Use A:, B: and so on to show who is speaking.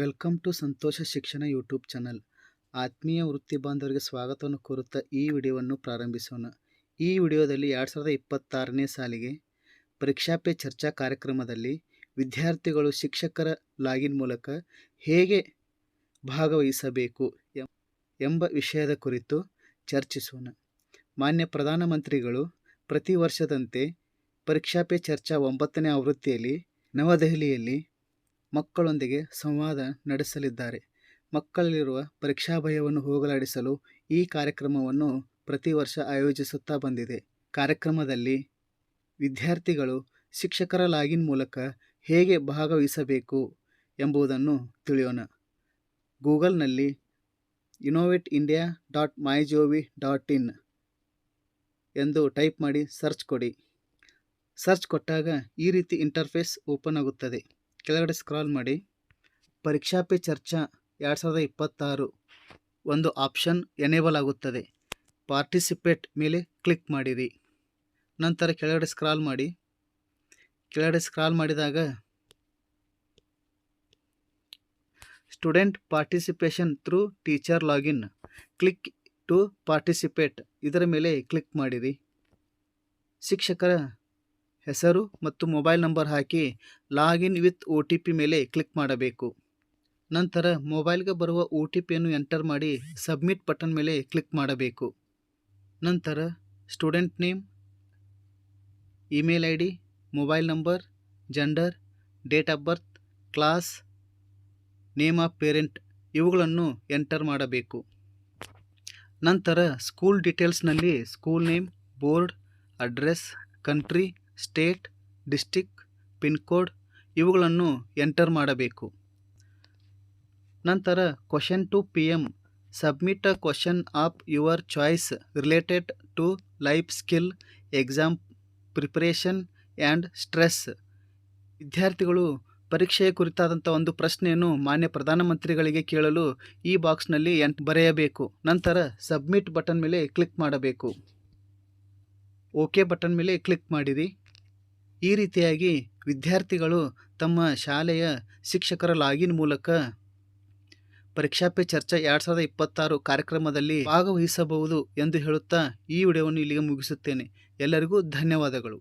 A: Welcome to ಸಂತೋಷ ಶಿಕ್ಷಣ YouTube channel. ಆತ್ಮೀಯ ವೃತ್ತಿ ಬಾಂಧವರಿಗೆ ಸ್ವಾಗತವನ್ನು ಕೋರುತ್ತಾ ಈ ವಿಡಿಯೋವನ್ನು ಪ್ರಾರಂಭಿಸೋಣ. ಈ ವಿಡಿಯೋದಲ್ಲಿ 2026ನೇ ಸಾಲಿಗೆ ಪರೀಕ್ಷಾ ಪೇ ಚರ್ಚಾ ಕಾರ್ಯಕ್ರಮದಲ್ಲಿ ವಿದ್ಯಾರ್ಥಿಗಳು ಶಿಕ್ಷಕರ ಲಾಗಿನ್ ಮೂಲಕ ಹೇಗೆ ಭಾಗವಹಿಸಬೇಕು ಎಂಬ ವಿಷಯದ ಕುರಿತು ಚರ್ಚಿಸೋಣ. ಮಾನ್ಯ ಪ್ರಧಾನಮಂತ್ರಿಗಳು ಪ್ರತಿ ವರ್ಷದಂತೆ ಪರೀಕ್ಷಾ ಪೇ ಚರ್ಚಾ 9ನೇ ಆವೃತ್ತಿಯಲ್ಲಿ ನವದೆಹಲಿಯಲ್ಲಿ ಮಕ್ಕಳೊಂದಿಗೆ ಸಂವಾದ ನಡೆಸಲಿದ್ದಾರೆ. ಮಕ್ಕಳಲ್ಲಿರುವ ಪರೀಕ್ಷಾ ಭಯವನ್ನು ಹೋಗಲಾಡಿಸಲು ಈ ಕಾರ್ಯಕ್ರಮವನ್ನು ಪ್ರತಿ ವರ್ಷ ಆಯೋಜಿಸುತ್ತಾ ಬಂದಿದೆ. ಕಾರ್ಯಕ್ರಮದಲ್ಲಿ ವಿದ್ಯಾರ್ಥಿಗಳು ಶಿಕ್ಷಕರ ಲಾಗಿನ್ ಮೂಲಕ ಹೇಗೆ ಭಾಗವಹಿಸಬೇಕು ಎಂಬುದನ್ನು ತಿಳಿಯೋಣ. ಗೂಗಲ್ನಲ್ಲಿ innovateindia.mygov.in ಎಂದು ಟೈಪ್ ಮಾಡಿ ಸರ್ಚ್ ಕೊಡಿ. ಸರ್ಚ್ ಕೊಟ್ಟಾಗ ಈ ರೀತಿ ಇಂಟರ್ಫೇಸ್ ಓಪನ್ ಆಗುತ್ತದೆ. ಕೆಳಗಡೆ ಸ್ಕ್ರಾಲ್ ಮಾಡಿ ಪರೀಕ್ಷಾ ಪೇ ಚರ್ಚಾ 2026 ಒಂದು ಆಪ್ಷನ್ ಎನೇಬಲ್ ಆಗುತ್ತದೆ. ಪಾರ್ಟಿಸಿಪೇಟ್ ಮೇಲೆ ಕ್ಲಿಕ್ ಮಾಡಿರಿ. ನಂತರ ಕೆಳಗಡೆ ಸ್ಕ್ರಾಲ್ ಮಾಡಿ. ಕೆಳಗಡೆ ಸ್ಕ್ರಾಲ್ ಮಾಡಿದಾಗ student participation through teacher login, click to participate ಇದರ ಮೇಲೆ ಕ್ಲಿಕ್ ಮಾಡಿರಿ. ಶಿಕ್ಷಕರ ಹೆಸರು ಮತ್ತು ಮೊಬೈಲ್ ನಂಬರ್ ಹಾಕಿ ಲಾಗಿನ್ ವಿತ್ OTP ಮೇಲೆ ಕ್ಲಿಕ್ ಮಾಡಬೇಕು. ನಂತರ ಮೊಬೈಲ್ಗೆ ಬರುವ OTPಯನ್ನು ಎಂಟರ್ ಮಾಡಿ ಸಬ್ಮಿಟ್ ಬಟನ್ ಮೇಲೆ ಕ್ಲಿಕ್ ಮಾಡಬೇಕು. ನಂತರ student name, email ID, mobile number, gender, date of birth, class, name of parent ಇವುಗಳನ್ನು ಎಂಟರ್ ಮಾಡಬೇಕು. ನಂತರ ಸ್ಕೂಲ್ ಡೀಟೇಲ್ಸ್ನಲ್ಲಿ school name, board, address, country, state, district, pin code ಇವುಗಳನ್ನು ಎಂಟರ್ ಮಾಡಬೇಕು. ನಂತರ question to PM submit a question of your choice related to life skill, exam preparation and stress. ವಿದ್ಯಾರ್ಥಿಗಳು ಪರೀಕ್ಷೆಯ ಕುರಿತಾದಂಥ ಒಂದು ಪ್ರಶ್ನೆಯನ್ನು ಮಾನ್ಯ ಪ್ರಧಾನಮಂತ್ರಿಗಳಿಗೆ ಕೇಳಲು ಈ ಬಾಕ್ಸ್ನಲ್ಲಿ ಬರೆಯಬೇಕು. ನಂತರ ಸಬ್ಮಿಟ್ ಬಟನ್ ಮೇಲೆ ಕ್ಲಿಕ್ ಮಾಡಬೇಕು. ಓಕೆ ಬಟನ್ ಮೇಲೆ ಕ್ಲಿಕ್ ಮಾಡಿರಿ. ಈ ರೀತಿಯಾಗಿ ವಿದ್ಯಾರ್ಥಿಗಳು ತಮ್ಮ ಶಾಲೆಯ ಶಿಕ್ಷಕರ ಲಾಗಿನ್ ಮೂಲಕ ಪರೀಕ್ಷಾ ಪೇ ಚರ್ಚಾ 2026 ಕಾರ್ಯಕ್ರಮದಲ್ಲಿ ಭಾಗವಹಿಸಬಹುದು ಎಂದು ಹೇಳುತ್ತಾ ಈ ವಿಡಿಯೋವನ್ನು ಇಲ್ಲಿಗೆ ಮುಗಿಸುತ್ತೇನೆ. ಎಲ್ಲರಿಗೂ ಧನ್ಯವಾದಗಳು.